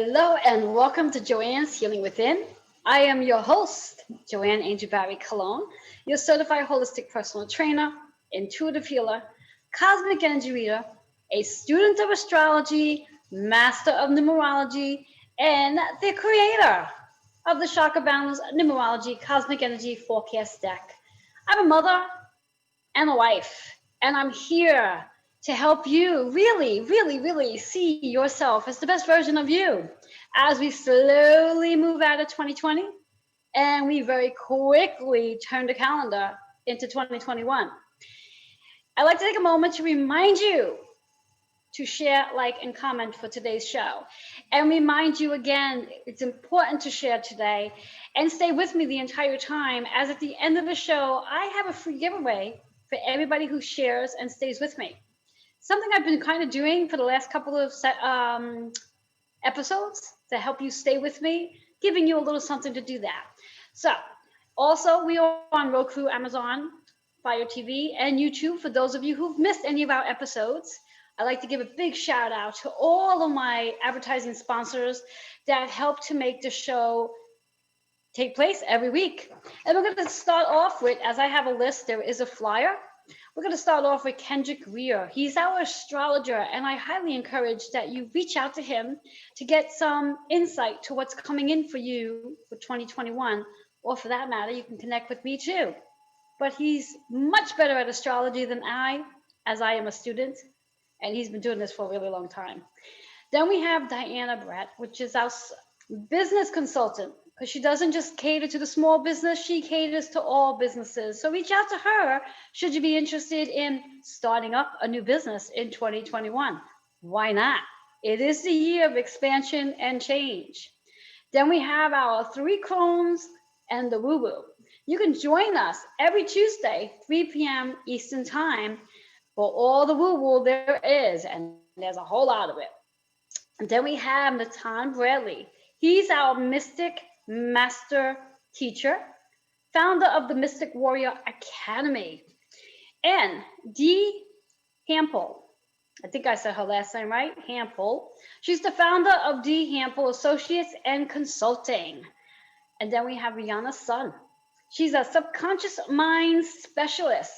Hello and welcome to Joanne's Healing Within. I am your host, Joanne Angel Barry Cologne, your certified holistic personal trainer, intuitive healer, cosmic energy reader, a student of astrology, master of numerology, and the creator of the Chakra Balance Numerology Cosmic Energy Forecast deck. I'm a mother and a wife, and I'm here to help you really see yourself as the best version of you as we slowly move out of 2020 and we very quickly turn the calendar into 2021. I'd like to take a moment to remind you to share, like, and comment for today's show. And remind you again, it's important to share today and stay with me the entire time, as at the end of the show, I have a free giveaway for everybody who shares and stays with me. Something I've been kind of doing for the last couple of episodes to help you stay with me, giving you a little something to do that. So, also, we are on Roku, Amazon, Fire TV, and YouTube for those of you who've missed any of our episodes. I'd like to give a big shout out to all of my advertising sponsors that help to make the show take place every week. And we're going to start off with, as I have a list, there is a flyer. We're going to start off with Kendrick Weir. He's our astrologer, and I highly encourage that you reach out to him to get some insight to what's coming in for you for 2021, or for that matter, you can connect with me too. But he's much better at astrology than I, as I am a student, and he's been doing this for a really long time. Then we have Diana Brett, which is our business consultant, because she doesn't just cater to the small business, she caters to all businesses. So reach out to her should you be interested in starting up a new business in 2021. Why not? It is the year of expansion and change. Then we have our three crones and the woo-woo. You can join us every Tuesday, 3 p.m. Eastern Time, for all the woo-woo there is, and there's a whole lot of it. And then we have Natan Bradley. He's our Mystic Master Teacher, founder of the Mystic Warrior Academy. And Dee Hampel, I think I said her last name right, Hampel. She's the founder of Dee Hampel Associates and Consulting. And then we have Rihanna Sun. She's a subconscious mind specialist,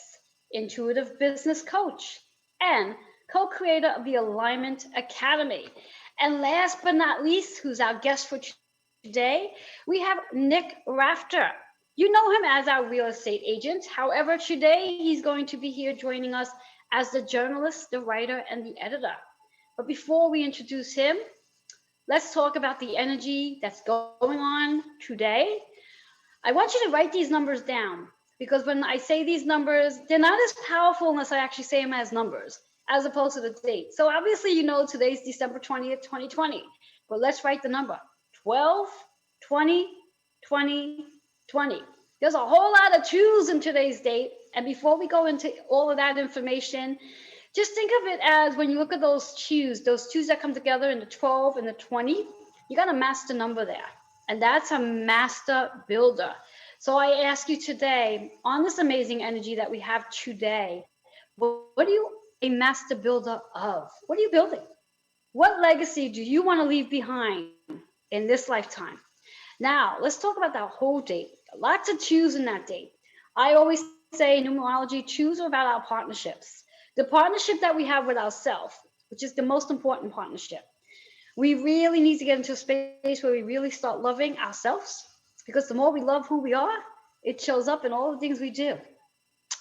intuitive business coach, and co-creator of the Alignment Academy. And last but not least, who's our guest for today, we have Nick Rafter. You know him as our real estate agent. However, today he's going to be here joining us as the journalist, the writer, and the editor. But before we introduce him, let's talk about the energy that's going on today. I want you to write these numbers down, because when I say these numbers, they're not as powerful unless I actually say them as numbers, as opposed to the date. So obviously, you know, today's December 20th, 2020, but let's write the number 12, 20, 20, 20. There's a whole lot of twos in today's date. And before we go into all of that information, just think of it as when you look at those twos that come together in the 12 and the 20, you got a master number there. And that's a master builder. So I ask you today, on this amazing energy that we have today, what are you a master builder of? What are you building? What legacy do you want to leave behind in this lifetime? Now, let's talk about that whole date. Lots of twos in that date. I always say in numerology, twos are about our partnerships. The partnership that we have with ourselves, which is the most important partnership. We really need to get into a space where we really start loving ourselves, because the more we love who we are, it shows up in all the things we do.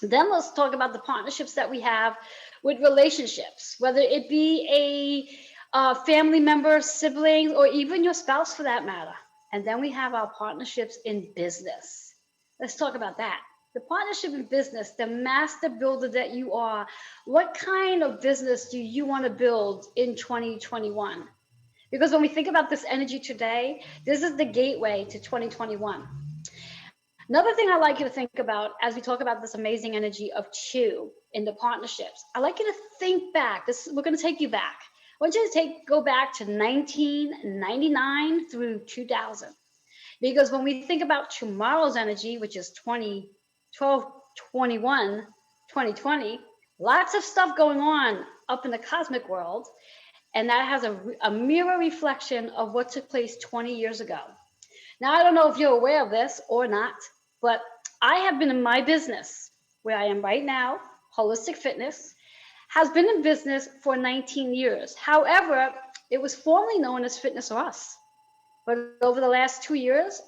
Then let's talk about the partnerships that we have with relationships, whether it be a family member, siblings, or even your spouse for that matter. And then we have our partnerships in business. Let's talk about that. The partnership in business, the master builder that you are, what kind of business do you want to build in 2021? Because when we think about this energy today, this is the gateway to 2021. Another thing I'd like you to think about as we talk about this amazing energy of two in the partnerships, I'd like you to think back. We're going to take you back. I want you to go back to 1999 through 2000. Because when we think about tomorrow's energy, which is 2020, lots of stuff going on up in the cosmic world. And that has a mirror reflection of what took place 20 years ago. Now, I don't know if you're aware of this or not, but I have been in my business where I am right now, Holistic Fitness, has been in business for 19 years. However, it was formerly known as Fitness or Us. But over the last 2 years,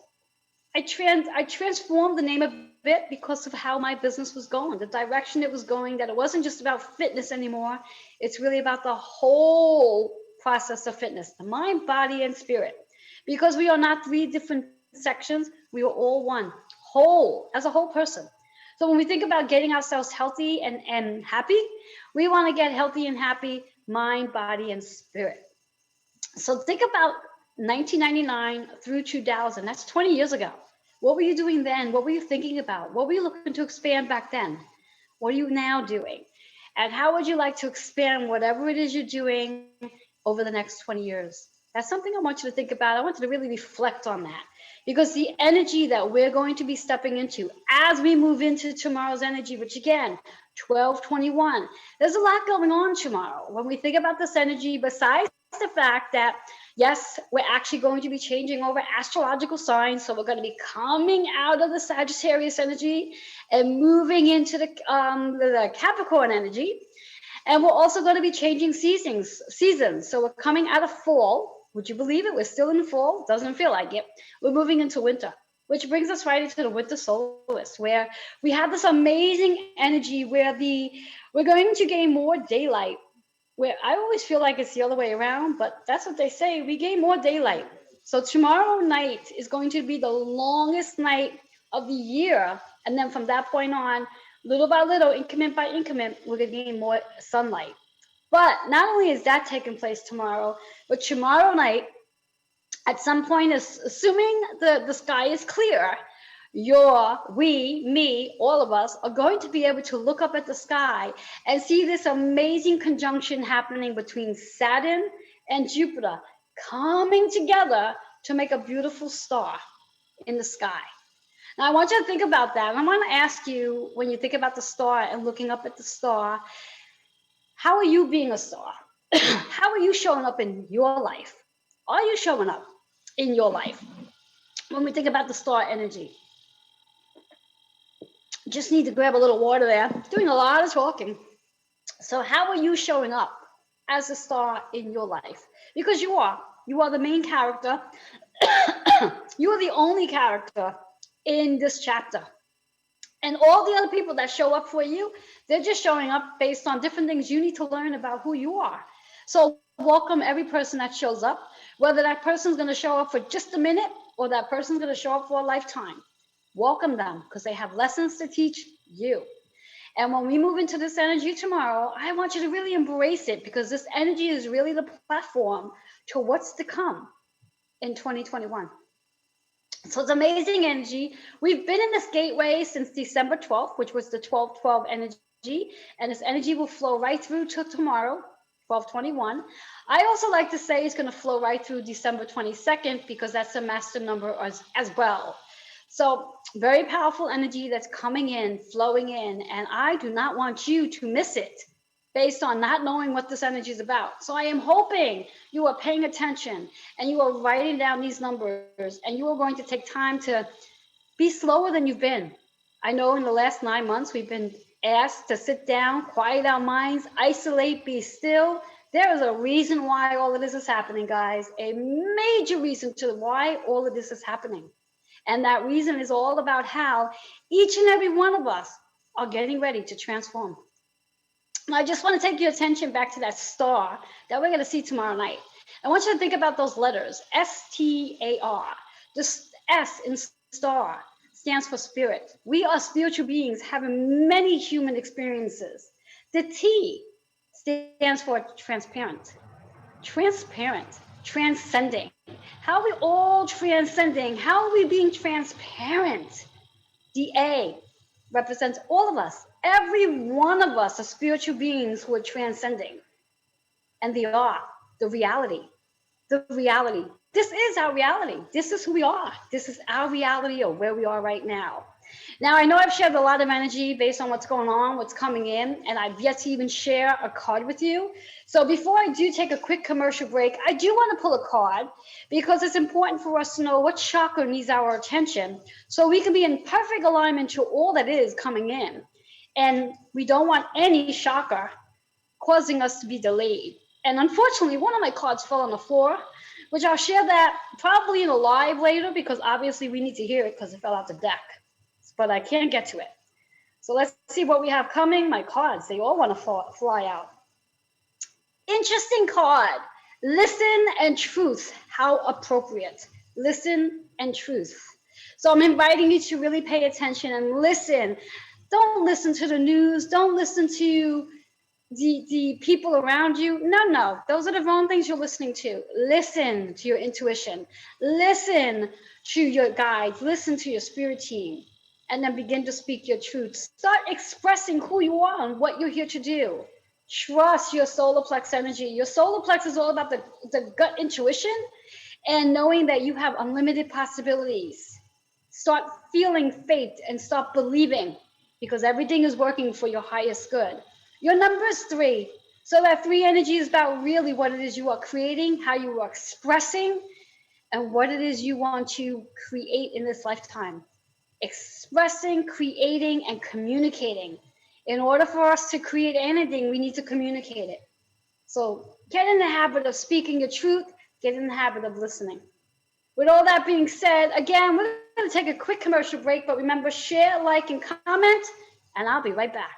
I transformed the name of it because of how my business was going, the direction it was going, that it wasn't just about fitness anymore. It's really about the whole process of fitness, the mind, body, and spirit. Because we are not three different sections, we are all one, whole, as a whole person. So when we think about getting ourselves healthy and happy, we want to get healthy and happy, mind, body, and spirit. So think about 1999 through 2000. That's 20 years ago. What were you doing then? What were you thinking about? What were you looking to expand back then? What are you now doing? And how would you like to expand whatever it is you're doing over the next 20 years? That's something I want you to think about. I want you to really reflect on that, because the energy that we're going to be stepping into as we move into tomorrow's energy, which again, 1221, there's a lot going on tomorrow. When we think about this energy, besides the fact that yes, we're actually going to be changing over astrological signs. So we're going to be coming out of the Sagittarius energy and moving into the Capricorn energy. And we're also going to be changing seasons. So we're coming out of fall. Would you believe it? We're still in fall. Doesn't feel like it. We're moving into winter, which brings us right into the winter solstice, where we have this amazing energy where we're going to gain more daylight. Where I always feel like it's the other way around, but that's what they say. We gain more daylight. So tomorrow night is going to be the longest night of the year. And then from that point on, little by little, increment by increment, we're going to gain more sunlight. But not only is that taking place tomorrow, but tomorrow night, at some point, assuming the sky is clear, me, all of us are going to be able to look up at the sky and see this amazing conjunction happening between Saturn and Jupiter coming together to make a beautiful star in the sky. Now, I want you to think about that. And I want to ask you, when you think about the star and looking up at the star, how are you being a star? How are you showing up in your life? Are you showing up in your life? When we think about the star energy, just need to grab a little water there. Doing a lot of talking. So how are you showing up as a star in your life? Because you are the main character. You are the only character in this chapter. And all the other people that show up for you, they're just showing up based on different things you need to learn about who you are. So welcome every person that shows up, whether that person's going to show up for just a minute or that person's going to show up for a lifetime. Welcome them, because they have lessons to teach you. And when we move into this energy tomorrow, I want you to really embrace it, because this energy is really the platform to what's to come in 2021. So it's amazing energy. We've been in this gateway since December 12th, which was the 12/12 energy. And this energy will flow right through to tomorrow, 12/21. I also like to say it's going to flow right through December 22nd, because that's a master number as well. So very powerful energy that's coming in, flowing in. And I do not want you to miss it based on not knowing what this energy is about. So I am hoping you are paying attention and you are writing down these numbers, and you are going to take time to be slower than you've been. I know in the last 9 months, we've been asked to sit down, quiet our minds, isolate, be still. There is a reason why all of this is happening, guys, a major reason to why all of this is happening. And that reason is all about how each and every one of us are getting ready to transform. I just want to take your attention back to that star that we're going to see tomorrow night. I want you to think about those letters, S-T-A-R. The S in star stands for spirit. We are spiritual beings having many human experiences. The T stands for transparent, transcending. How are we all transcending? How are we being transparent? The A represents all of us. Every one of us are spiritual beings who are transcending. And the R, the reality. The reality. This is our reality. This is who we are. This is our reality of where we are right now. Now, I know I've shared a lot of energy based on what's going on, what's coming in, and I've yet to even share a card with you. So before I do take a quick commercial break, I do want to pull a card because it's important for us to know what chakra needs our attention so we can be in perfect alignment to all that is coming in. And we don't want any chakra causing us to be delayed. And unfortunately, one of my cards fell on the floor, which I'll share that probably in a live later because obviously we need to hear it because it fell out the deck. But I can't get to it. So let's see what we have coming. My cards, they all want to fly out. Interesting card. Listen and truth. How appropriate. Listen and truth. So I'm inviting you to really pay attention and listen. Don't listen to the news. Don't listen to the people around you. No. Those are the wrong things you're listening to. Listen to your intuition. Listen to your guides. Listen to your spirit team. And then begin to speak your truth. Start expressing who you are and what you're here to do. Trust your solar plex energy. Your solar plex is all about the gut intuition and knowing that you have unlimited possibilities. Start feeling faith and start believing because everything is working for your highest good. Your number is 3. So that 3 energy is about really what it is you are creating, how you are expressing, and what it is you want to create in this lifetime. Expressing, creating, and communicating. In order for us to create anything, we need to communicate it. So get in the habit of speaking your truth, get in the habit of listening. With all that being said, again, we're going to take a quick commercial break, but remember, share, like, and comment, and I'll be right back.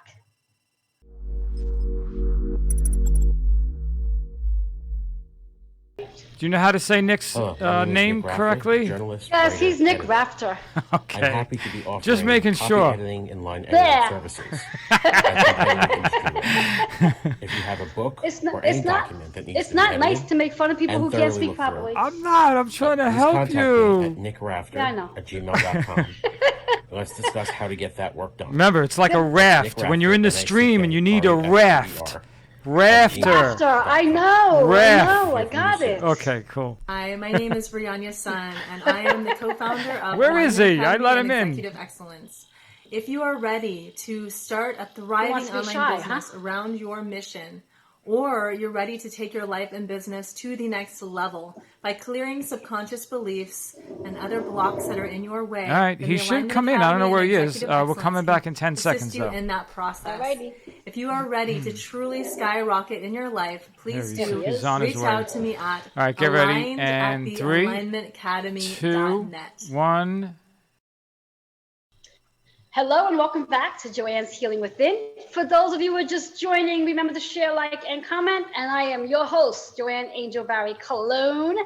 Do you know how to say Nick's name Nick Rafter, correctly? Journalist, Yes, writer, he's Nick editor. Rafter. Okay. I'm happy to be offering Just making copy sure. editing and line There. editing services. If you have a book or any document that needs It's to be not nice edited to make fun of people and who can't thoroughly speak look through, properly. I'm not. I'm trying to please help contact me at you. nickrafter@gmail.com. Let's discuss how to get that work done. Remember, it's like a raft. Nick When you're in the Rafter, stream and you need a raft. NICK Rafter. Rafter, I know, Raft. I got it. Okay, cool. Hi, my name is Brianna Sun, and I am the co-founder of Where is Wine he? I Academy let and him in. Executive Excellence. If you are ready to start a thriving wants to be online shy, business around your mission, or you're ready to take your life and business to the next level by clearing subconscious beliefs and other blocks that are in your way. All right, then he the should Alignment come in. I don't know Academy where and he is. Executive We're coming Excellence back can in 10 assist seconds, you though. in that process. Alrighty. If you are ready to truly skyrocket in your life, please There he do is. He's on his reach way. out to me at All right, get ready. aligned And at 3, 2, thealignmentacademy.net. 1. Hello and welcome back to Joanne's Healing Within. For those of you who are just joining, remember to share, like, and comment. And I am your host, Joanne Angel Barry Cologne.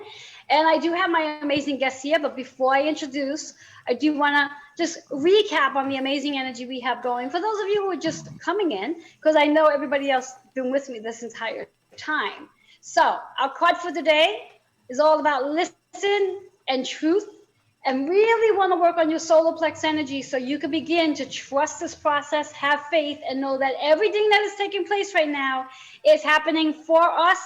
And I do have my amazing guests here. But before I introduce, I do want to just recap on the amazing energy we have going. For those of you who are just coming in, because I know everybody else has been with me this entire time. So our card for today is all about listen and truth. And really want to work on your solar plex energy so you can begin to trust this process, have faith, and know that everything that is taking place right now is happening for us,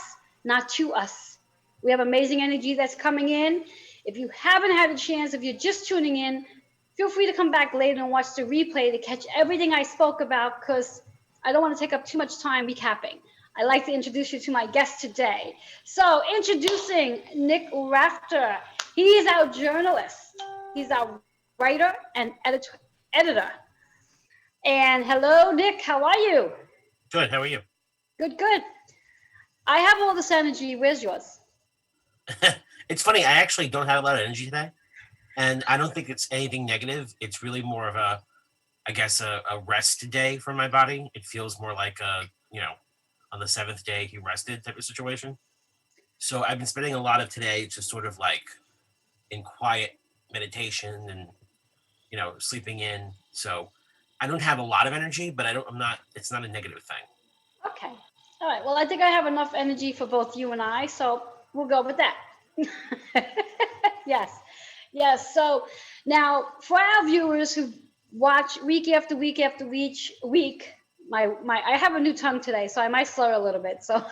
not to us. We have amazing energy that's coming in. If you haven't had a chance, if you're just tuning in, feel free to come back later and watch the replay to catch everything I spoke about because I don't want to take up too much time recapping. I'd like to introduce you to my guest today. So introducing Nick Rafter. He's our journalist. He's our writer and editor. And hello, Nick. How are you? Good. How are you? Good. I have all this energy. Where's yours? It's funny. I actually don't have a lot of energy today, and I don't think it's anything negative. It's really more of a rest day for my body. It feels more like on the 7th day he rested type of situation. So I've been spending a lot of today just sort of like in quiet meditation and sleeping in. So I don't have a lot of energy, but it's not a negative thing. Okay. All right. Well, I think I have enough energy for both you and I, so we'll go with that. Yes. So now for our viewers who watch week after week after week, I have a new tongue today, so I might slur a little bit. So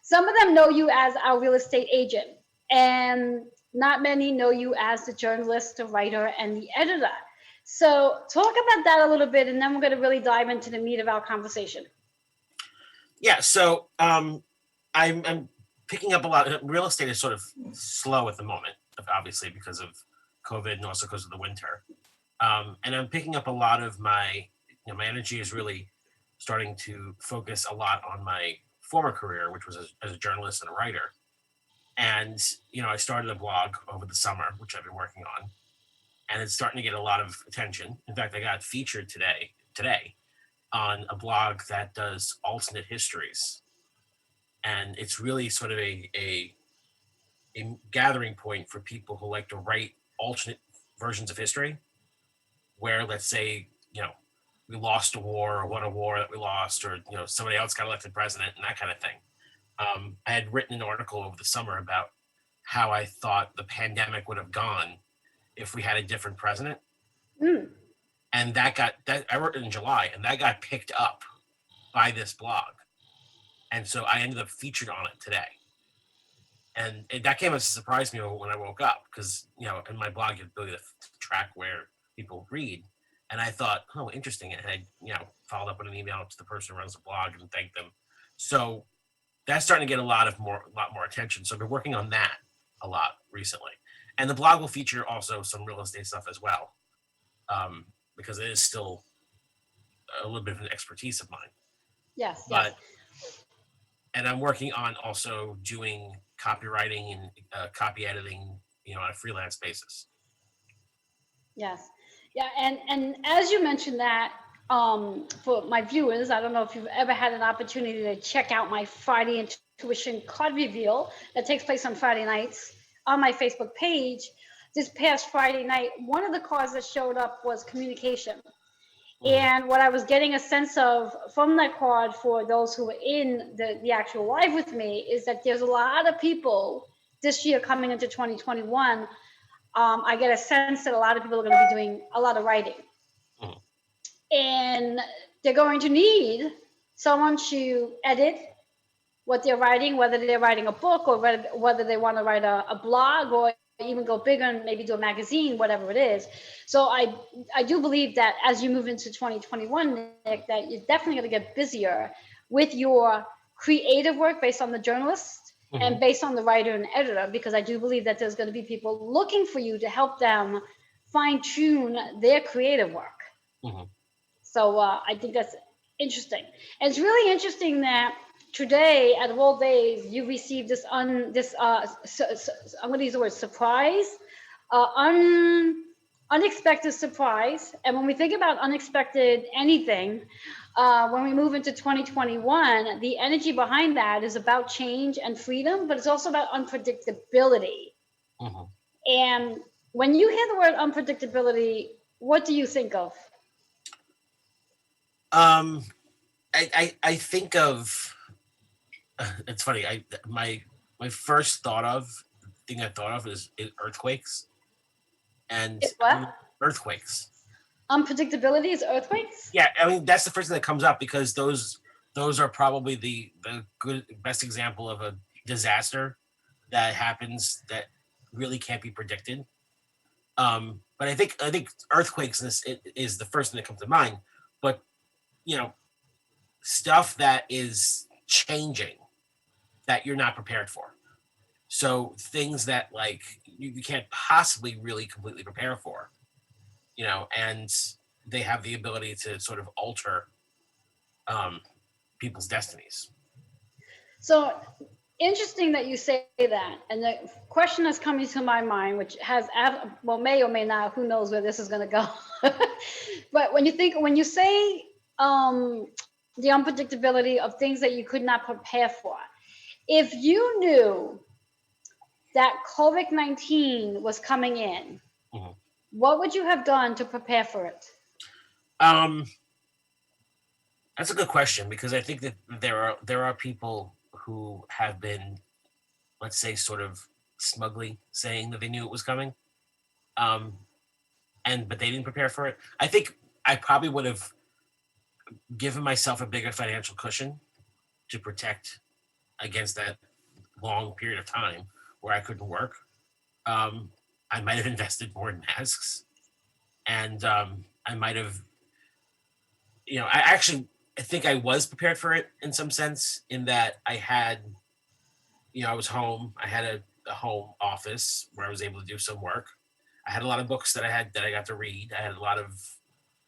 some of them know you as our real estate agent. And not many know you as the journalist, the writer, and the editor. So talk about that a little bit, and then we're going to really dive into the meat of our conversation. Yeah, so I'm picking up a lot. Real estate is sort of slow at the moment, obviously because of COVID and also because of the winter. And I'm picking up a lot of my energy is really starting to focus a lot on my former career, which was as a journalist and a writer. And I started a blog over the summer, which I've been working on, and it's starting to get a lot of attention. In fact, I got featured today on a blog that does alternate histories, and it's really sort of a gathering point for people who like to write alternate versions of history, where let's say we lost a war or won a war that we lost, or somebody else got elected president and that kind of thing. I had written an article over the summer about how I thought the pandemic would have gone if we had a different president. Mm. And that I wrote it in July, and that got picked up by this blog. And so I ended up featured on it today. And that came as a surprise to me when I woke up, because in my blog you have the ability to track where people read. And I thought, oh, interesting. And I followed up with an email to the person who runs the blog and thanked them. So that's starting to get a lot more attention. So I've been working on that a lot recently. And the blog will feature also some real estate stuff as well, because it is still a little bit of an expertise of mine. Yes, But and I'm working on also doing copywriting and copy editing, on a freelance basis. yes. Yeah, and as you mentioned that, for my viewers, I don't know if you've ever had an opportunity to check out my Friday Intuition card reveal that takes place on Friday nights on my Facebook page. This past Friday night, one of the cards that showed up was communication. And what I was getting a sense of from that card for those who were in the actual live with me is that there's a lot of people this year coming into 2021. I get a sense that a lot of people are going to be doing a lot of writing. Mhm. And they're going to need someone to edit what they're writing, whether they're writing a book or whether they want to write a blog or even go bigger and maybe do a magazine, whatever it is. So I do believe that as you move into 2021, Nick, that you're definitely going to get busier with your creative work based on the journalist and based on the writer and editor, because I do believe that there's going to be people looking for you to help them fine tune their creative work. Mhm. So I think that's interesting. And it's really interesting that today, out of all days, you received this I'm going to use the word surprise, unexpected surprise. And when we think about unexpected anything, when we move into 2021, the energy behind that is about change and freedom, but it's also about unpredictability. Mhm. And when you hear the word unpredictability, what do you think of? I think of it's funny. My first thing I thought of is earthquakes and It's what? earthquakes. Unpredictability is earthquakes? Yeah, I mean that's the first thing that comes up, because those are probably the best example of a disaster that happens that really can't be predicted. But I think earthquakes is the first thing that comes to mind. But stuff that is changing that you're not prepared for. So things that like you can't possibly really completely prepare for, and they have the ability to sort of alter people's destinies. So interesting that you say that. And the question that's coming to my mind, which may or may not, who knows where this is going to go. But when you say the unpredictability of things that you could not prepare for, if you knew that COVID-19 was coming in, Mhm. what would you have done to prepare for it? That's a good question, because I think that there are people who have been, let's say, sort of smugly saying that they knew it was coming, um, but they didn't prepare for it. I think I probably would have given myself a bigger financial cushion to protect against that long period of time where I couldn't work. I might have invested more in masks, and I might have, I think I was prepared for it in some sense, in that I had, I was home. I had a home office where I was able to do some work. I had a lot of books that I got to read. I had a lot of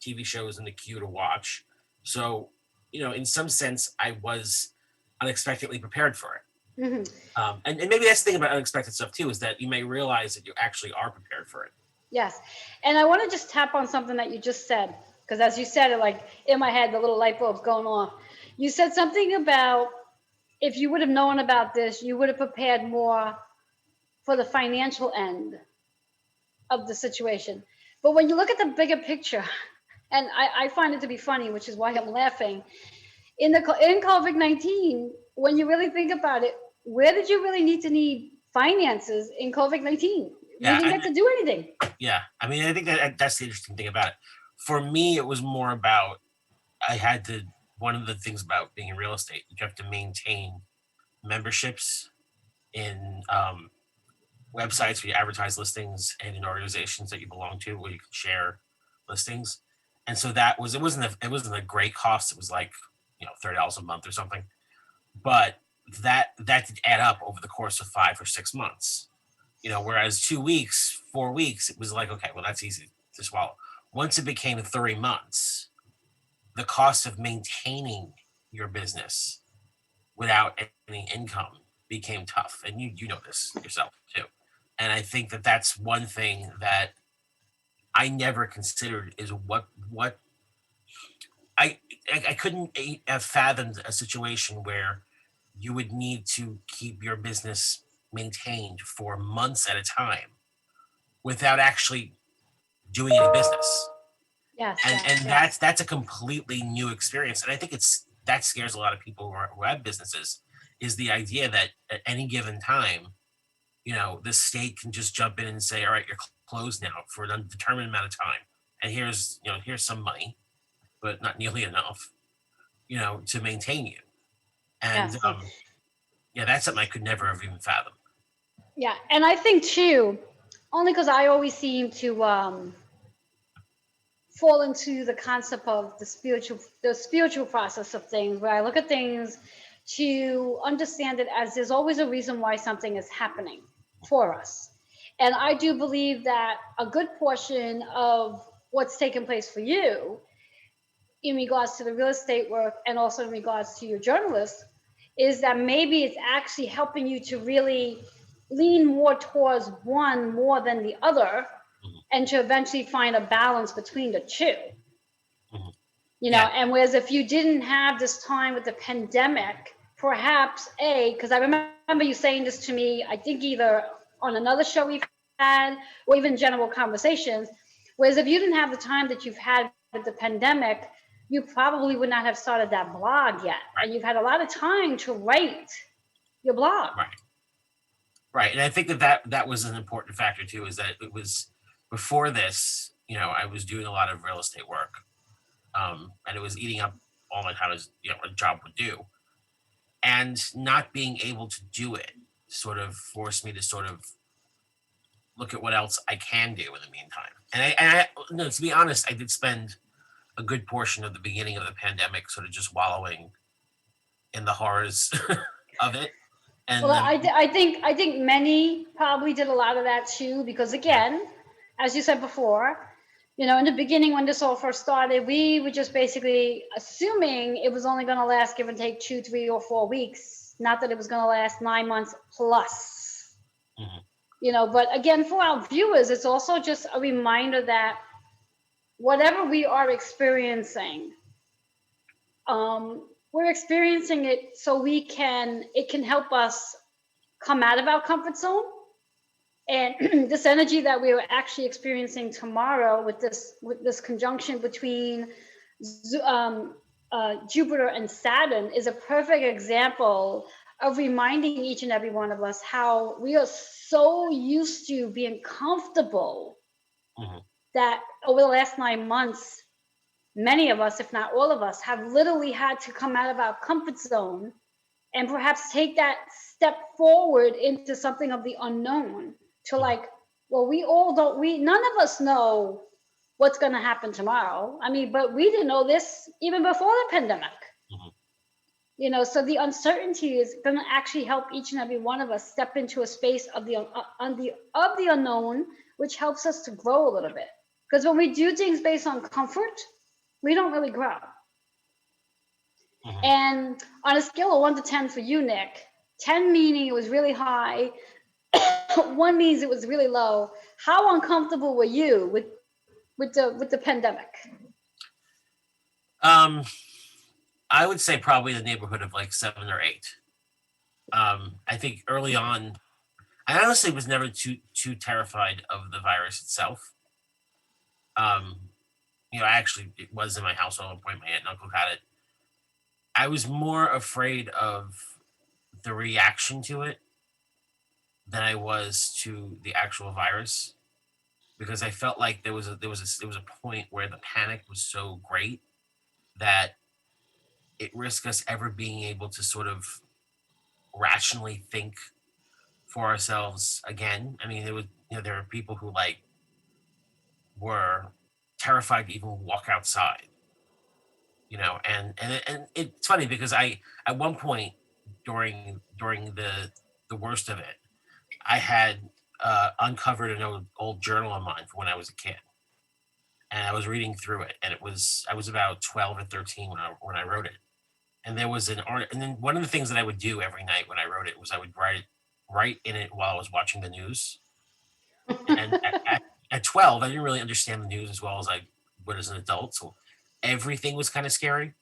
TV shows in the queue to watch. So, in some sense, I was unexpectedly prepared for it. Mhm. And maybe that's the thing about unexpected stuff too, is that you may realize that you actually are prepared for it. Yes. And I want to just tap on something that you just said, because as you said it, like in my head, the little light bulb's going off. You said something about if you would have known about this, you would have prepared more for the financial end of the situation. But when you look at the bigger picture, and I find it to be funny, which is why I'm laughing, in COVID-19, when you really think about it, where did you really need finances in COVID-19? We Yeah, didn't get to do anything. yeah. I mean, I think that's the interesting thing about it. For me, it was more about I had to. One of the things about being in real estate, you have to maintain memberships in websites where you advertise listings, and in organizations that you belong to where you can share listings. And so it wasn't a great cost. It was like $30 a month or something, but that did add up over the course of 5 or 6 months. Whereas 2 weeks, 4 weeks, it was like, okay, well, that's easy to swallow. Once it became 3 months, the cost of maintaining your business without any income became tough, and you know this yourself too. And I think that that's one thing that I never considered, is what I I couldn't have fathomed a situation where you would need to keep your business maintained for months at a time without actually doing any business. Yes, And yes, and yes. that's a completely new experience. And I think that scares a lot of people who have businesses, is the idea that at any given time, the state can just jump in and say, all right, you're closed now for an undetermined amount of time. And here's some money, but not nearly enough, to maintain you. And Yes. yeah, that's something I could never have even fathomed. Yeah. And I think too, only because I always seem to fall into the concept of the spiritual process of things, where I look at things to understand it as there's always a reason why something is happening for us. And I do believe that a good portion of what's taken place for you in regards to the real estate work and also in regards to your journalist is that maybe it's actually helping you to really lean more towards one more than the other, Mhm, and to eventually find a balance between the two. mhm. You know, Yeah. and whereas if you didn't have this time with the pandemic, perhaps because I remember you saying this to me, I think either on another show we've had or even general conversations, whereas if you didn't have the time that you've had with the pandemic, you probably would not have started that blog yet, Right. and you've had a lot of time to write your blog. Right. Right. And I think that was an important factor too, is that it was before this, I was doing a lot of real estate work. And it was eating up all my time, as a job would do. And not being able to do it sort of forced me to sort of look at what else I can do in the meantime. And no, to be honest, I did spend a good portion of the beginning of the pandemic sort of just wallowing in the horrors of it. Well, And then, I think many probably did a lot of that too, because yeah, again, as you said before, in the beginning when this all first started, we were just basically assuming it was only going to last, give and take, 2, 3, or 4 weeks. Not that it was going to last 9 months plus. mhm, But again, for our viewers, it's also just a reminder that whatever we are experiencing, we're experiencing it so it can help us come out of our comfort zone. And this energy that we are actually experiencing tomorrow with this conjunction between Jupiter and Saturn is a perfect example of reminding each and every one of us how we are so used to being comfortable mhm. that over the last 9 months, many of us, if not all of us, have literally had to come out of our comfort zone and perhaps take that step forward into something of the unknown to like, well, none of us know what's going to happen tomorrow. I mean, but we didn't know this even before the pandemic. Mhm. You know, so the uncertainty is going to actually help each and every one of us step into a space of the unknown, which helps us to grow a little bit. Because when we do things based on comfort, we don't really grow. Mhm. And on a scale of 1 to 10 for you, Nick, 10 meaning it was really high, 1 means it was really low. How uncomfortable were you with the pandemic? I would say probably the neighborhood of like 7 or 8. I think early on, I honestly was never too terrified of the virus itself. Um, I actually it was in my house at one point. My aunt and uncle had it. I was more afraid of the reaction to it than I was to the actual virus because I felt like there was a point where the panic was so great that it risked us ever being able to sort of rationally think for ourselves again. I mean, there were people who like were terrified to even walk outside, and it's funny because I at one point during the worst of it, I had uncovered an old journal of mine from when I was a kid, and I was reading through it, and I was about 12 or 13 when I wrote it, and there was an art, and then one of the things that I would do every night when I wrote it was I would write in it while I was watching the news, and at 12 I didn't really understand the news as well as I would as an adult, so everything was kind of scary.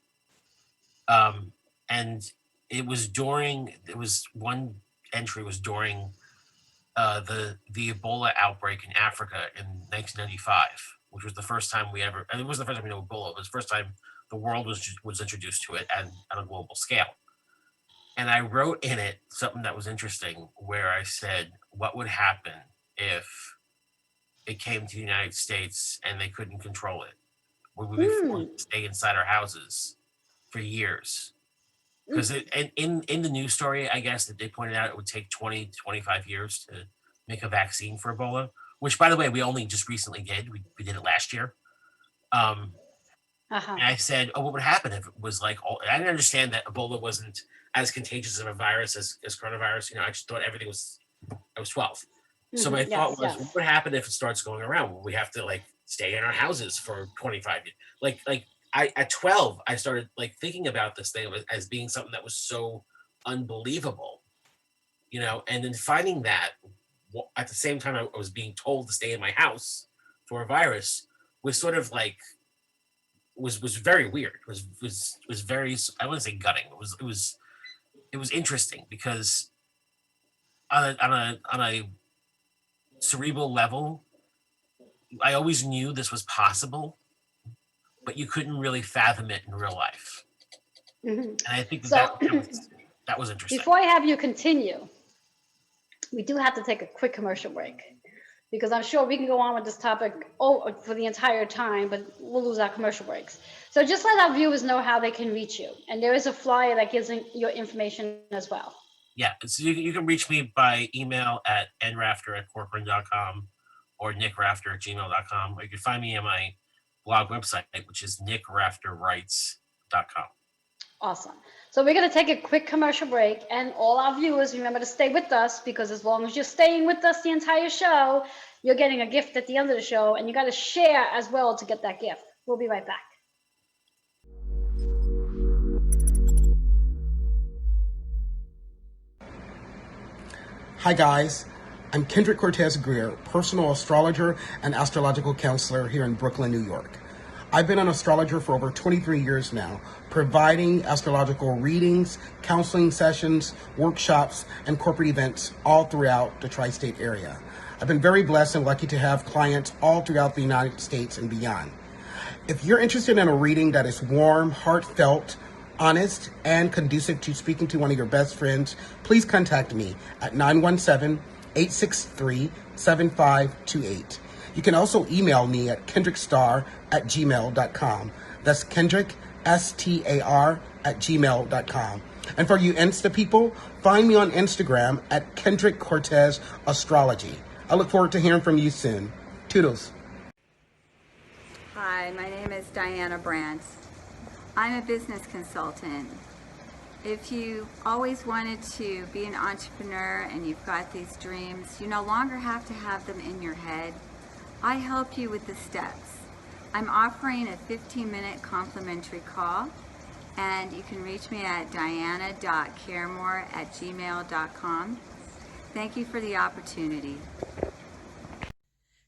And it was one entry was during the Ebola outbreak in Africa in 1995, which was the first time and it wasn't the first time we know Ebola, it was the first time the world was introduced to it on a global scale. And I wrote in it something that was interesting, where I said, "What would happen if it came to the United States and they couldn't control it? Would we be Hmm. forced to stay inside our houses for years?" Because in the news story, I guess that they pointed out it would take 20 to 25 years to make a vaccine for Ebola, which, by the way, we only just recently did. We did it last year. Um, Uh-huh. and I said, "Oh, what would happen if it was like all?" I didn't understand that Ebola wasn't as contagious of a virus as coronavirus. I just thought everything was. I was 12, so my Yes, thought was, what yes. would happen if it starts going around? Will we have to like stay in our houses for 25 years? Like I at 12, I started like thinking about this thing as being something that was so unbelievable, and then finding that at the same time I was being told to stay in my house for a virus was sort of like was very weird. Was very, I wouldn't say gutting. It was interesting because on a cerebral level, I always knew this was possible, but you couldn't really fathom it in real life. Hmm. And I think So that was interesting. before I have you continue, we do have to take a quick commercial break because I'm sure we can go on with this topic for the entire time, but we'll lose our commercial breaks. So just let our viewers know how they can reach you. And there is a flyer that gives your information as well. Yeah, so you can reach me by email at nrafter@corcoran.com or nickrafter@gmail.com, or you can find me on my blog website, which is nickrafterwrites.com. Awesome. So we're going to take a quick commercial break, and all our viewers, remember to stay with us, because as long as you're staying with us the entire show, you're getting a gift at the end of the show, and you got to share as well to get that gift. We'll be right back. Hi guys, I'm Kendrick Cortez Greer, personal astrologer and astrological counselor here in Brooklyn, New York. I've been an astrologer for over 23 years now, providing astrological readings, counseling sessions, workshops, and corporate events all throughout the tri-state area. I've been very blessed and lucky to have clients all throughout the United States and beyond. If you're interested in a reading that is warm, heartfelt, honest, and conducive to speaking to one of your best friends, please contact me at 917-863-7528. You can also email me at kendrickstar@gmail.com. That's Kendrick, STAR@gmail.com. And for you Insta people, find me on Instagram at Kendrick Cortez Astrology. I look forward to hearing from you soon. Toodles. Hi, my name is Diana Brandt. I'm a business consultant. If you always wanted to be an entrepreneur and you've got these dreams, you no longer have to have them in your head. I help you with the steps. I'm offering a 15-minute complimentary call, and you can reach me at diana.caremore@gmail.com. Thank you for the opportunity.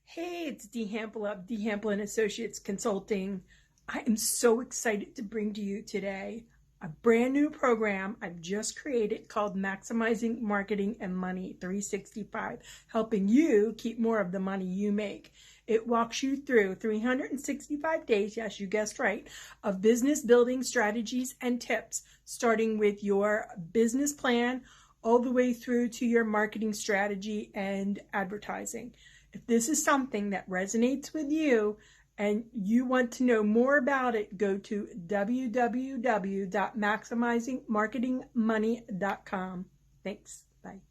Hey, it's Dee Hample of Dee Hample and Associates Consulting. I am so excited to bring to you today a brand new program I've just created called Maximizing Marketing and Money 365, helping you keep more of the money you make. It walks you through 365 days, yes, you guessed right, of business building strategies and tips, starting with your business plan all the way through to your marketing strategy and advertising. If this is something that resonates with you and you want to know more about it, go to www.maximizingmarketingmoney.com. Thanks. Bye.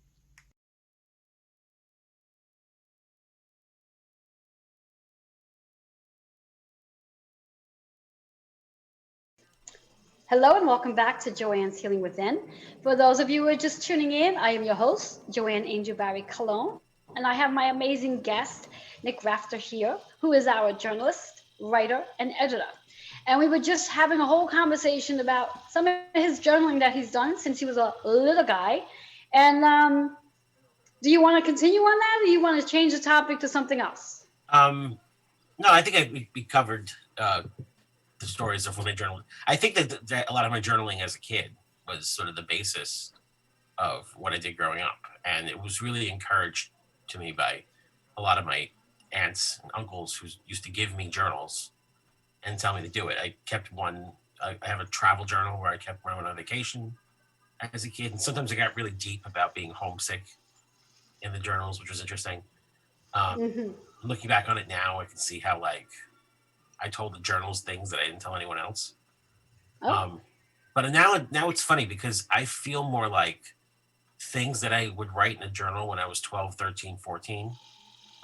Hello and welcome back to Joanne's Healing Within. For those of you who are just tuning in, I am your host, Joanne Angel Barry Cologne, and I have my amazing guest, Nick Rafter here, who is our journalist, writer, and editor. And we were just having a whole conversation about some of his journaling that he's done since he was a little guy. And do you want to continue on that, or do you want to change the topic to something else? No, I think we covered the stories of when I journaled. I think that a lot of my journaling as a kid was sort of the basis of what I did growing up. And it was really encouraged to me by a lot of my aunts and uncles who used to give me journals and tell me to do it. I kept one. I have a travel journal where I kept when I went on vacation as a kid. And sometimes I got really deep about being homesick in the journals, which was interesting. Looking back on it now, I can see how I told the journals things that I didn't tell anyone else. Oh. But now it's funny because I feel more like things that I would write in a journal when I was 12, 13, 14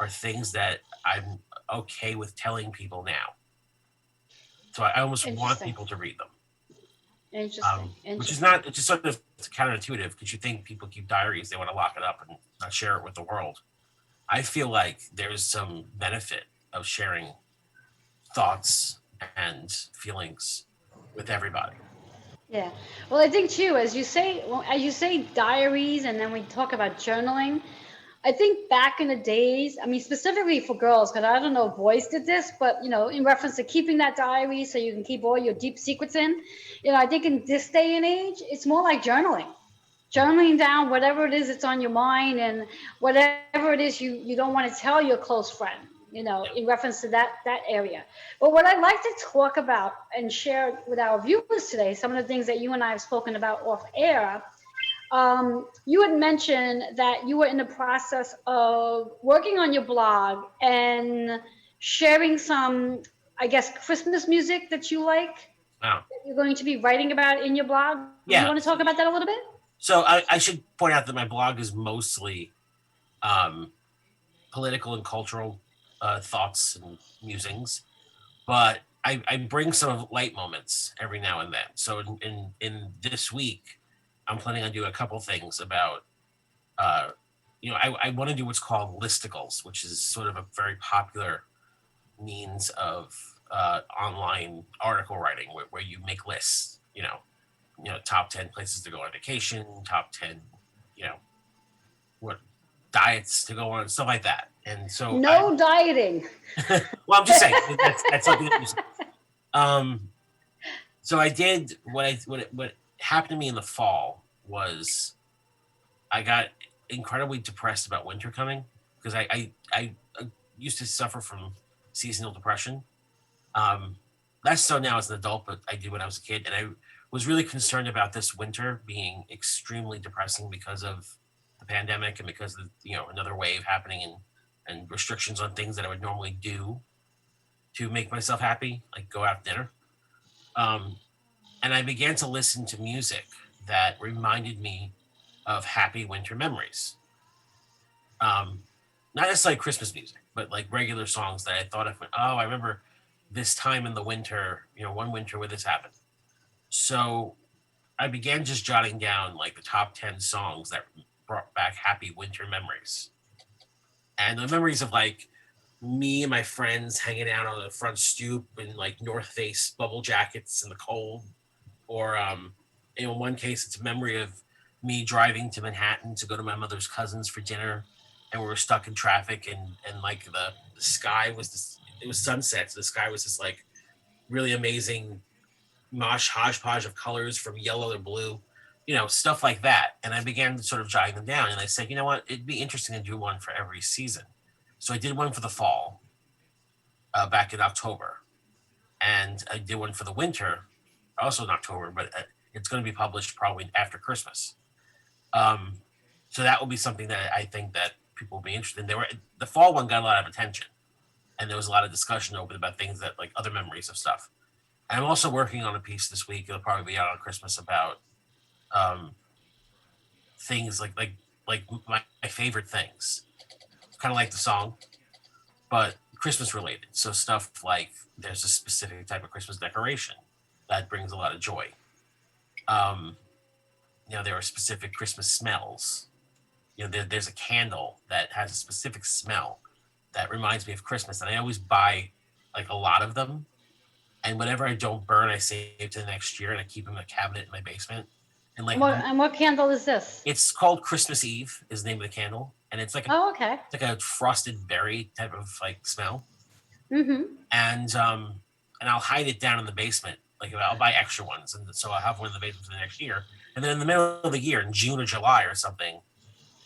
are things that I'm okay with telling people now. So I almost want people to read them. Interesting. Which is not, it's just sort of counterintuitive because you think people keep diaries, they want to lock it up and not share it with the world. I feel like there's some benefit of sharing thoughts and feelings with everybody. Yeah. Well, I think too, as you say diaries, and then we talk about journaling. I think back in the days, I mean, specifically for girls, because I don't know if boys did this, but in reference to keeping that diary so you can keep all your deep secrets in, I think in this day and age, it's more like journaling down whatever it is that's on your mind and whatever it is you don't want to tell your close friend, in reference to that area. But what I'd like to talk about and share with our viewers today, some of the things that you and I have spoken about off air. You had mentioned that you were in the process of working on your blog and sharing some, I guess, Christmas music that you like. Wow. That you're going to be writing about in your blog. Yeah. You want to talk about that a little bit? So I should point out that my blog is mostly political and cultural thoughts and musings, but I bring some light moments every now and then. So in this week, I'm planning on doing a couple things about, I want to do what's called listicles, which is sort of a very popular means of online article writing where you make lists, top 10 places to go on vacation, top 10, what diets to go on, stuff like that. And so dieting. Well, I'm just saying that's something that so I did what happened to me in the fall was I got incredibly depressed about winter coming because I used to suffer from seasonal depression. Less so now as an adult, but I did when I was a kid, and I was really concerned about this winter being extremely depressing because of the pandemic and because of another wave happening and restrictions on things that I would normally do to make myself happy, like go out to dinner. And I began to listen to music that reminded me of happy winter memories. not necessarily Christmas music, but like regular songs that I thought of. Oh, I remember this time in the winter, one winter where this happened. So I began just jotting down like the top 10 songs that brought back happy winter memories. And the memories of like me and my friends hanging out on the front stoop in like North Face bubble jackets in the cold. Or in one case, it's a memory of me driving to Manhattan to go to my mother's cousins for dinner. And we were stuck in traffic and like the sky was this, it was sunset. So the sky was this like really amazing mosh hodgepodge of colors from yellow to blue, stuff like that. And I began sort of jotting them down. And I said, you know what? It'd be interesting to do one for every season. So I did one for the fall back in October. And I did one for the winter, also in October, but it's going to be published probably after Christmas. So that will be something that I think that people will be interested in. The fall one got a lot of attention. And there was a lot of discussion over about things that like other memories of stuff. I'm also working on a piece this week. It'll probably be out on Christmas about things like my favorite things, kind of like the song, but Christmas related. So stuff like there's a specific type of Christmas decoration that brings a lot of joy. There are specific Christmas smells. There's a candle that has a specific smell that reminds me of Christmas, and I always buy like a lot of them. And whatever I don't burn, I save to the next year, and I keep them in a cabinet in my basement. And like, And what candle is this? It's called Christmas Eve, is the name of the candle, and it's like okay. It's like a frosted berry type of like smell. Mm-hmm. And I'll hide it down in the basement. Like I'll buy extra ones, and so I'll have one in the basement for the next year. And then in the middle of the year, in June or July or something,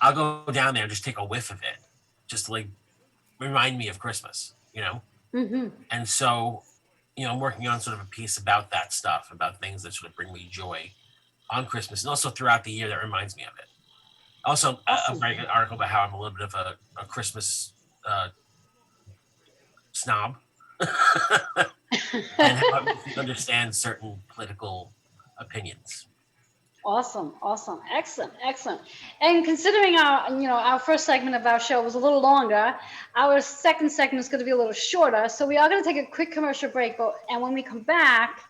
I'll go down there and just take a whiff of it, just to like remind me of Christmas, Mm-hmm. And so, I'm working on sort of a piece about that stuff, about things that sort of bring me joy on Christmas and also throughout the year that reminds me of it. Also, Awesome. I'm writing an article about how I'm a little bit of a Christmas snob and how I understand certain political opinions. Awesome. Excellent. And considering our first segment of our show was a little longer, our second segment is going to be a little shorter. So we are going to take a quick commercial break. And when we come back,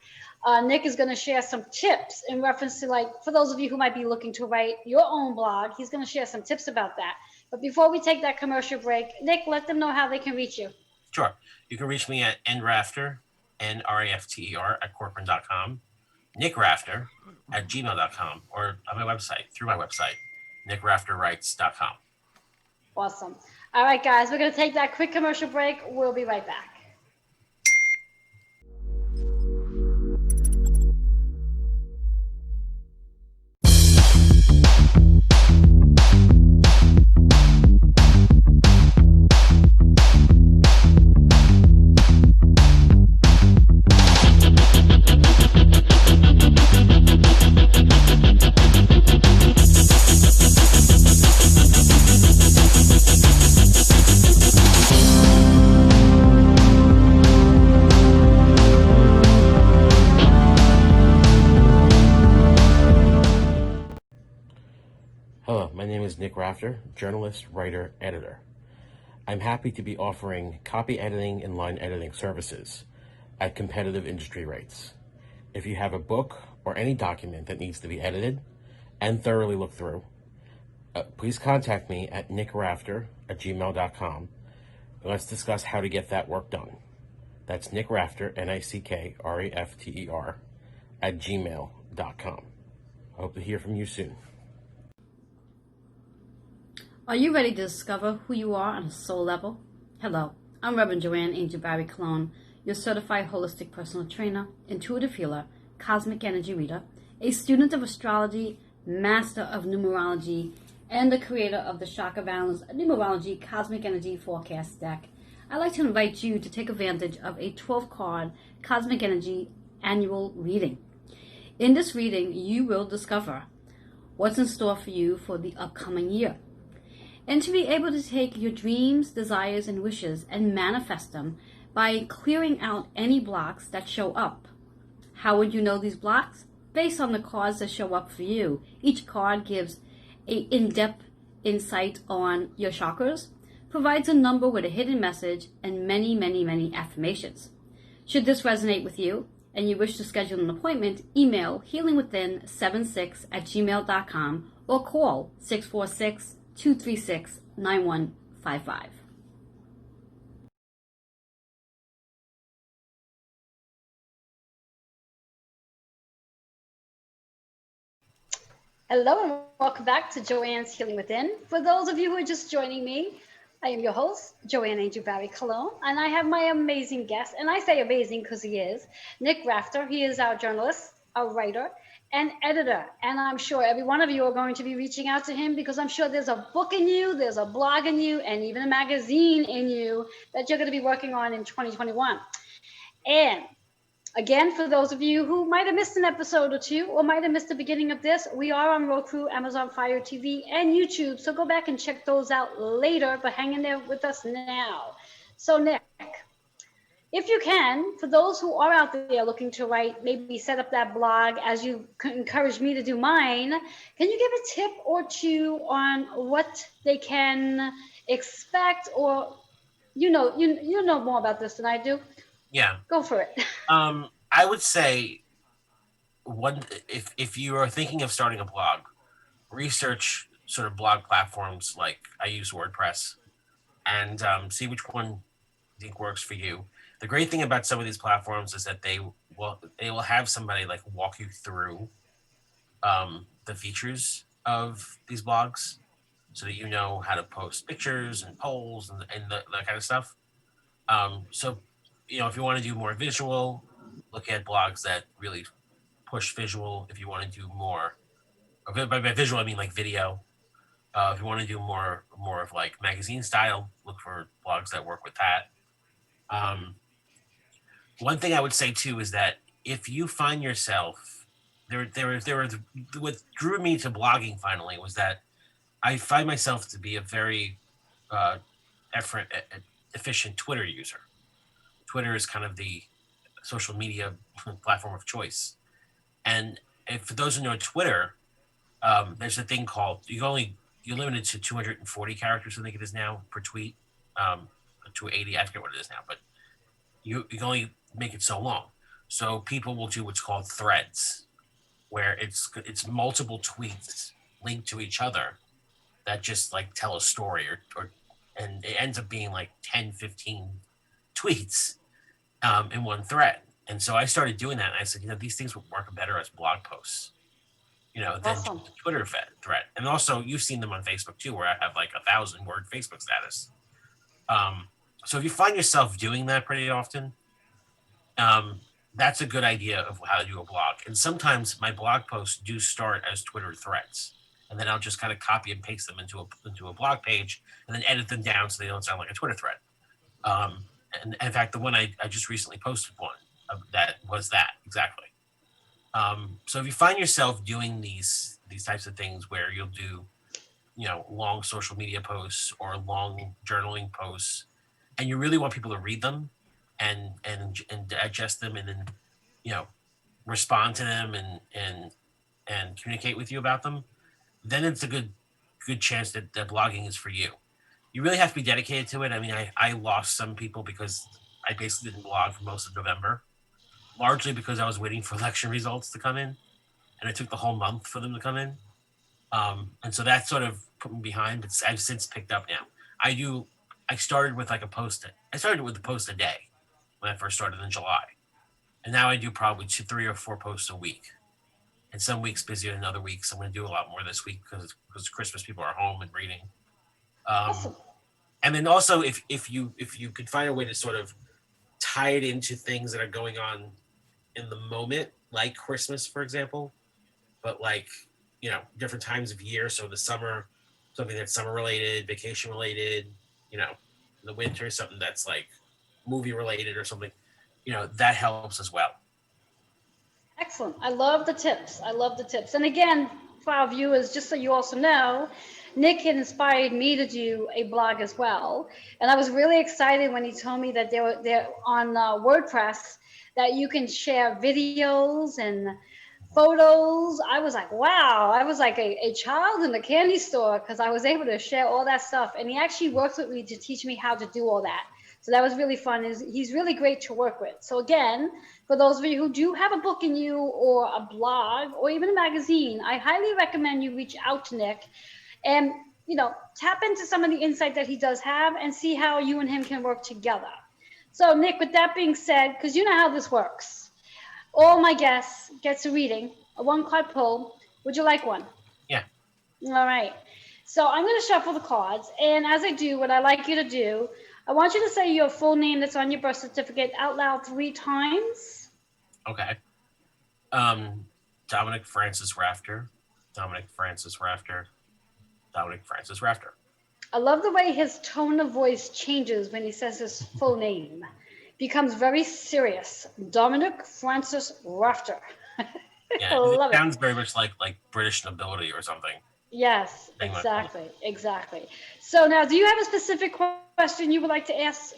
Nick is going to share some tips in reference to, like, for those of you who might be looking to write your own blog, he's going to share some tips about that. But before we take that commercial break, Nick, let them know how they can reach you. Sure. You can reach me at nrafter, N-R-A-F-T-E-R, at corcoran.com. NickRafter at gmail.com, or on my website, through my website, nickrafterwrites.com. Awesome. All right, guys, we're going to take that quick commercial break. We'll be right back. Hello, my name is Nick Rafter, journalist, writer, editor. I'm happy to be offering copy editing and line editing services at competitive industry rates. If you have a book or any document that needs to be edited and thoroughly looked through, please contact me at nickrafter@gmail.com and let's discuss how to get that work done. That's Nick Rafter, Nickrafter, @gmail.com. I hope to hear from you soon. Are you ready to discover who you are on a soul level? Hello, I'm Reverend Joanne Angel Barry Cologne, your certified holistic personal trainer, intuitive healer, cosmic energy reader, a student of astrology, master of numerology, and the creator of the Chakra Balance Numerology Cosmic Energy Forecast deck. I'd like to invite you to take advantage of a 12-card Cosmic Energy annual reading. In this reading, you will discover what's in store for you for the upcoming year. And to be able to take your dreams, desires, and wishes and manifest them by clearing out any blocks that show up. How would you know these blocks? Based on the cards that show up for you. Each card gives an in-depth insight on your chakras, provides a number with a hidden message and many, many, many affirmations. Should this resonate with you and you wish to schedule an appointment, email healingwithin76@gmail.com or call 646-236-9155. Hello and welcome back to Joanne's Healing Within. For those of you who are just joining me, I am your host, Joanne Angel Barry Cologne, and I have my amazing guest, and I say amazing because he is, Nick Rafter. He is our journalist, our writer, and editor. And I'm sure every one of you are going to be reaching out to him because I'm sure there's a book in you, there's a blog in you, and even a magazine in you that you're going to be working on in 2021. And again, for those of you who might have missed an episode or two, or might have missed the beginning of this, we are on Roku, Amazon Fire TV, and YouTube. So go back and check those out later, but hang in there with us now. So Nick, if you can, for those who are out there looking to write, maybe set up that blog as you encouraged me to do mine, can you give a tip or two on what they can expect, or you know more about this than I do? Yeah. Go for it. I would say if you are thinking of starting a blog, research sort of blog platforms like I use WordPress and see which one you think works for you. The great thing about some of these platforms is that they will have somebody like walk you through the features of these blogs so that you know how to post pictures and polls and that kind of stuff. So, if you want to do more visual, look at blogs that really push visual. If you want to do more, by visual I mean like video. If you want to do more of like magazine style, look for blogs that work with that. One thing I would say too is that if you find yourself what drew me to blogging finally was that I find myself to be a very efficient Twitter user. Twitter is kind of the social media platform of choice. And for those who know Twitter, there's a thing called you're limited to 240 characters, I think it is now, per tweet. 280, I forget what it is now, but you can only make it so long. So people will do what's called threads, where it's multiple tweets linked to each other that just like tell a story and it ends up being like 10, 15 tweets in one thread. And so I started doing that. And I said, these things would work better as blog posts, than Awesome. just a Twitter thread. And also you've seen them on Facebook too, where I have like 1,000-word Facebook status. So if you find yourself doing that pretty often, that's a good idea of how to do a blog. And sometimes my blog posts do start as Twitter threads. And then I'll just kind of copy and paste them into a blog page and then edit them down so they don't sound like a Twitter thread. And in fact, the one I just recently posted one that was that exactly. So if you find yourself doing these types of things where you'll do, long social media posts or long journaling posts, and you really want people to read them and digest them and then, respond to them and communicate with you about them, then it's a good chance that blogging is for you. You really have to be dedicated to it. I mean, I lost some people because I basically didn't blog for most of November, largely because I was waiting for election results to come in, and it took the whole month for them to come in. And so that sort of put me behind, but I've since picked up now. I started with like a post. I started with a post a day when I first started in July. And now I do probably 3 or 4 posts a week. And some weeks busier than other weeks. I'm going to do a lot more this week because Christmas people are home and reading. Awesome. And then also if you could find a way to sort of tie it into things that are going on in the moment, like Christmas, for example, but like, different times of year. So the summer, something that's summer related, vacation related, the winter, something that's like movie related or something, that helps as well. Excellent. I love the tips. And again, for our viewers, just so you also know, Nick had inspired me to do a blog as well. And I was really excited when he told me that they're on WordPress, that you can share videos and photos. I was like, wow, I was like a child in the candy store because I was able to share all that stuff. And he actually worked with me to teach me how to do all that. So that was really fun. He's really great to work with. So again, for those of you who do have a book in you or a blog or even a magazine, I highly recommend you reach out to Nick and, tap into some of the insight that he does have and see how you and him can work together. So Nick, with that being said, because you know how this works, all my guests gets a reading, a one card pull. Would you like one? Yeah. All right. So I'm going to shuffle the cards. And as I do, what I like you to do, I want you to say your full name that's on your birth certificate out loud 3 times. Okay. Dominic Francis Rafter. Dominic Francis Rafter. Dominic Francis Rafter. I love the way his tone of voice changes when he says his full name. Becomes very serious. Dominic Francis Rafter. Yeah, I it love it. sounds very much like British nobility or something. Yes, exactly. So now, do you have a specific question you would like to ask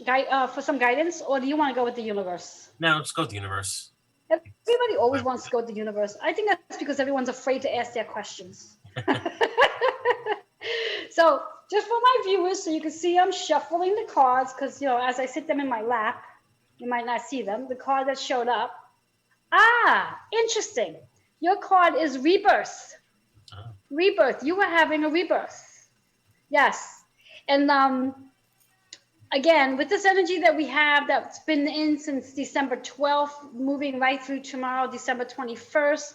for some guidance, or do you want to go with the universe? No, let's go with the universe. Everybody always wants to go with the universe. I think that's because everyone's afraid to ask their questions. So just for my viewers, so you can see I'm shuffling the cards because, as I sit them in my lap, you might not see them. The card that showed up. Ah, interesting. Your card is rebirth. Oh. Rebirth. You were having a rebirth. Yes. And again, with this energy that we have that's been in since December 12th, moving right through tomorrow, December 21st,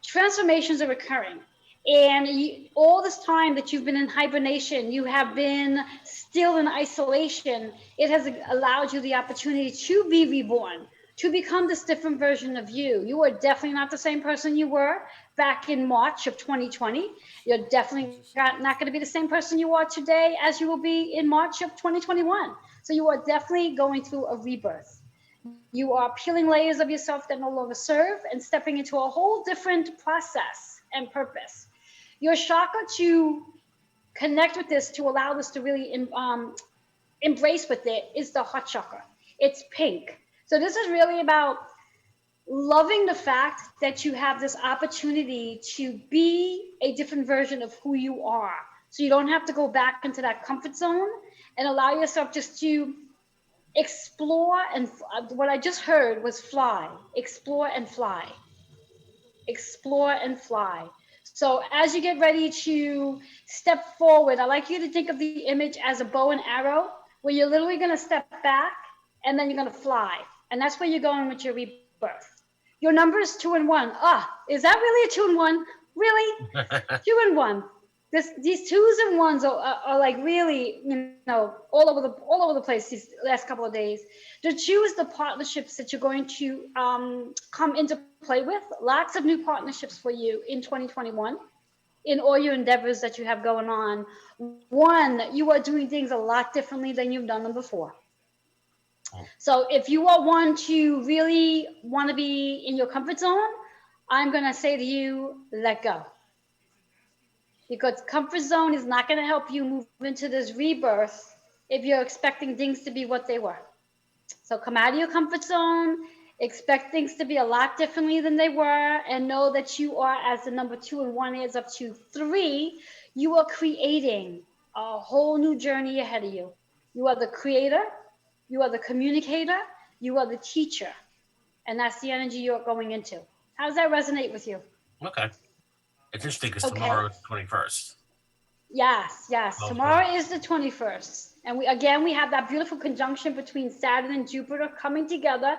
transformations are occurring. And all this time that you've been in hibernation, you have been still in isolation, it has allowed you the opportunity to be reborn, to become this different version of you. You are definitely not the same person you were back in March of 2020. You're definitely not going to be the same person you are today as you will be in March of 2021. So you are definitely going through a rebirth. You are peeling layers of yourself that no longer serve and stepping into a whole different process and purpose. Your chakra to connect with this, to allow this to really embrace with it, is the heart chakra. It's pink. So this is really about loving the fact that you have this opportunity to be a different version of who you are. So you don't have to go back into that comfort zone and allow yourself just to explore. And what I just heard was fly, explore and fly, explore and fly. So as you get ready to step forward, I like you to think of the image as a bow and arrow, where you're literally going to step back and then you're going to fly. And that's where you're going with your rebirth. Your number is 2 and 1. Is that really a 2 and 1? Really? 2 and 1. These 2s and 1s are like really, all over the place these last couple of days. To choose the partnerships that you're going to come into play with. Lots of new partnerships for you in 2021 in all your endeavors that you have going on. One, you are doing things a lot differently than you've done them before. So if you are one to really want to be in your comfort zone, I'm going to say to you, let go. Because comfort zone is not going to help you move into this rebirth if you're expecting things to be what they were. So come out of your comfort zone, expect things to be a lot differently than they were, and know that you are, as the number 2 and 1 is up to 3, you are creating a whole new journey ahead of you. You are the creator, you are the communicator, you are the teacher, and that's the energy you're going into. How does that resonate with you? Okay. It's interesting because tomorrow is the 21st. Yes. Tomorrow is the 21st. And we have that beautiful conjunction between Saturn and Jupiter coming together.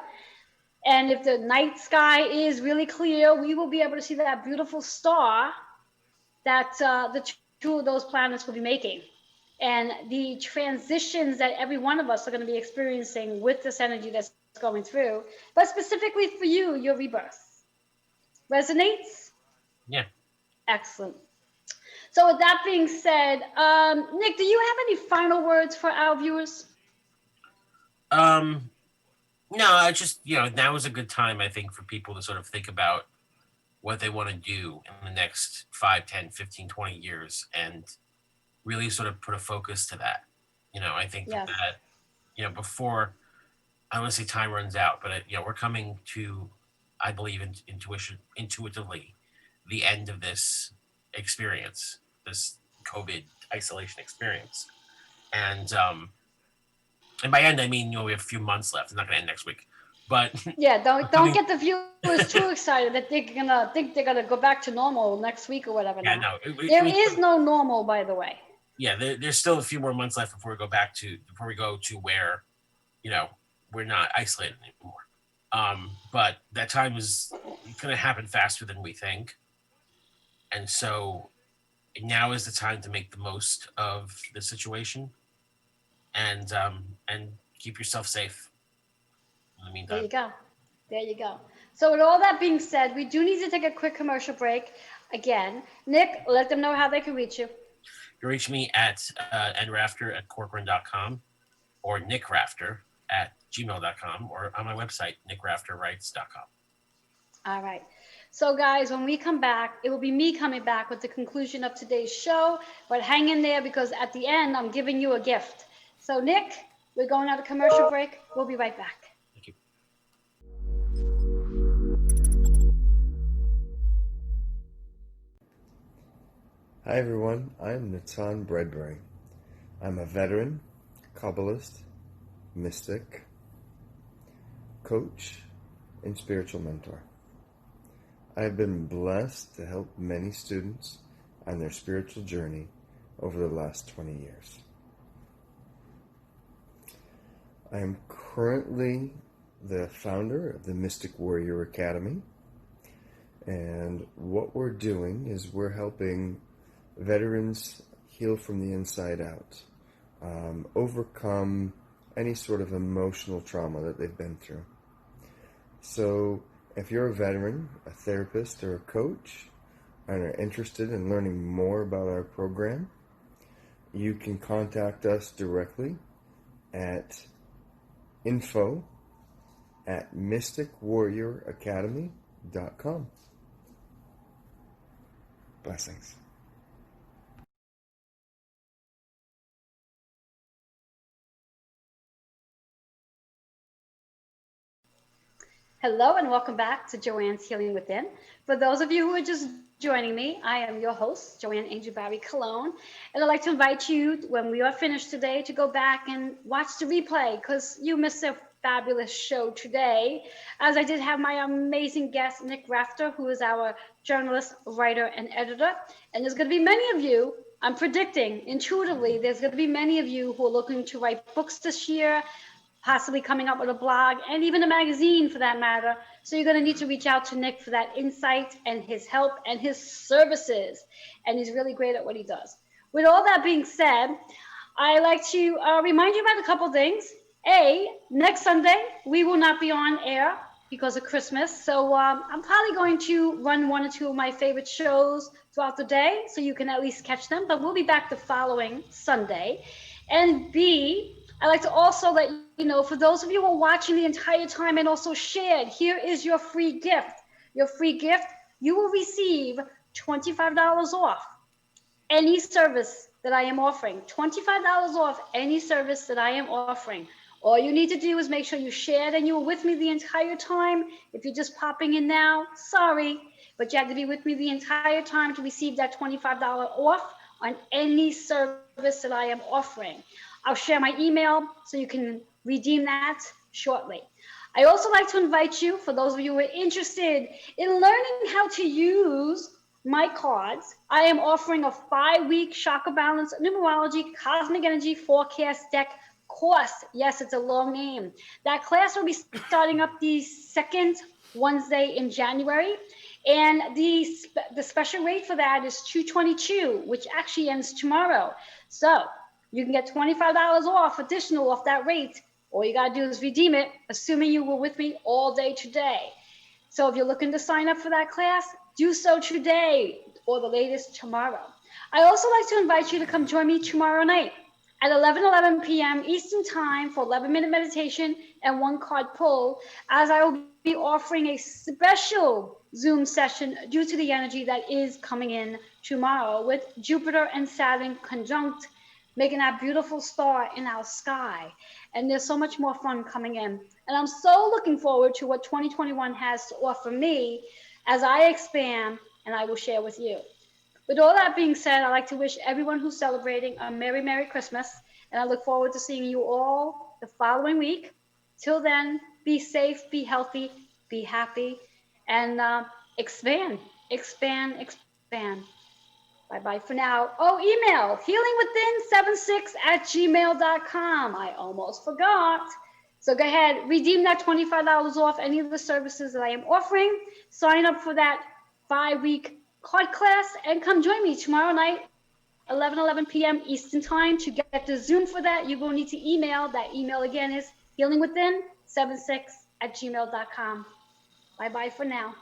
And if the night sky is really clear, we will be able to see that beautiful star that the two of those planets will be making. And the transitions that every one of us are going to be experiencing with this energy that's going through. But specifically for you, your rebirth. Resonates? Yeah. Excellent. So with that being said, Nick, do you have any final words for our viewers? No, I just, now is a good time, I think, for people to sort of think about what they want to do in the next 5, 10, 15, 20 years and really sort of put a focus to that. I think that, before, I want to say time runs out, but, we're coming to I believe intuitively, the end of this experience, this COVID isolation experience. And by end I mean, we have a few months left. It's not going to end next week, but Yeah, don't coming, get the viewers too excited that they're gonna think they're gonna go back to normal next week or whatever. yeah, Now no, there is no normal, by the way. yeah, there's still a few more months left before we go to where, we're not isolated anymore. But that time is going to happen faster than we think, and so now is the time to make the most of the situation, and keep yourself safe in the There meantime. you go. There you go. So with all that being said, we do need to take a quick commercial break. Again, Nick, let them know how they can reach you. You can reach me at nrafter@corcoran.com or nickrafter@gmail.com or on my website, nickrafterwrites.com. All right. So guys, when we come back, it will be me coming back with the conclusion of today's show. But hang in there because at the end, I'm giving you a gift. So Nick, we're going out a commercial break. We'll be right back. Thank you. Hi everyone, I'm Natan Bredbury. I'm a veteran, Kabbalist, mystic, coach, and spiritual mentor. I have been blessed to help many students on their spiritual journey over the last 20 years. I am currently the founder of the Mystic Warrior Academy, and what we're doing is we're helping veterans heal from the inside out, overcome any sort of emotional trauma that they've been through. So if you're a veteran, a therapist, or a coach, and are interested in learning more about our program, you can contact us directly at info@mysticwarrioracademy.com. Blessings. Hello and welcome back to Joanne's Healing Within. For those of you who are just joining me, I am your host, Joanne Angel Barry Cologne, and I'd like to invite you, when we are finished today, to go back and watch the replay because you missed a fabulous show today, as I did have my amazing guest, Nick Rafter, who is our journalist, writer, and editor. And there's going to be many of you, I'm predicting intuitively, there's going to be many of you who are looking to write books this year, possibly coming up with a blog and even a magazine for that matter. So you're going to need to reach out to Nick for that insight and his help and his services. And he's really great at what he does. With all that being said, I like to remind you about a couple things. Next Sunday, we will not be on air because of Christmas. So I'm probably going to run one or two of my favorite shows throughout the day so you can at least catch them. But we'll be back the following Sunday. And B, I'd like to also let you know, for those of you who are watching the entire time and also shared, here is your free gift. Your free gift, you will receive $25 off any service that I am offering. $25 off any service that I am offering. All you need to do is make sure you shared and you were with me the entire time. If you're just popping in now, sorry, but you have to be with me the entire time to receive that $25 off on any service that I am offering. I'll share my email so you can redeem that shortly. I also like to invite you, for those of you who are interested in learning how to use my cards, I am offering a 5-week chakra balance numerology cosmic energy forecast deck course. Yes, it's a long name. That class will be starting up the second Wednesday in January. And the special rate for that is $222, which actually ends tomorrow. So you can get $25 off additional off that rate. All you got to do is redeem it, assuming you were with me all day today. So if you're looking to sign up for that class, do so today or the latest tomorrow. I also like to invite you to come join me tomorrow night at 11 p.m. Eastern Time for 11-minute meditation and 1 card pull, as I will be offering a special Zoom session due to the energy that is coming in tomorrow with Jupiter and Saturn conjunct making that beautiful star in our sky. And there's so much more fun coming in. And I'm so looking forward to what 2021 has to offer me as I expand and I will share with you. With all that being said, I'd like to wish everyone who's celebrating a Merry, Merry Christmas. And I look forward to seeing you all the following week. Till then, be safe, be healthy, be happy, and expand, expand, expand. Bye bye for now. Oh, email healingwithin76@gmail.com. I almost forgot. So go ahead, redeem that $25 off any of the services that I am offering. Sign up for that 5-week card class and come join me tomorrow night, 11 p.m. Eastern Time. To get the Zoom for that, you will need to email. That email again is healingwithin76@gmail.com. Bye bye for now.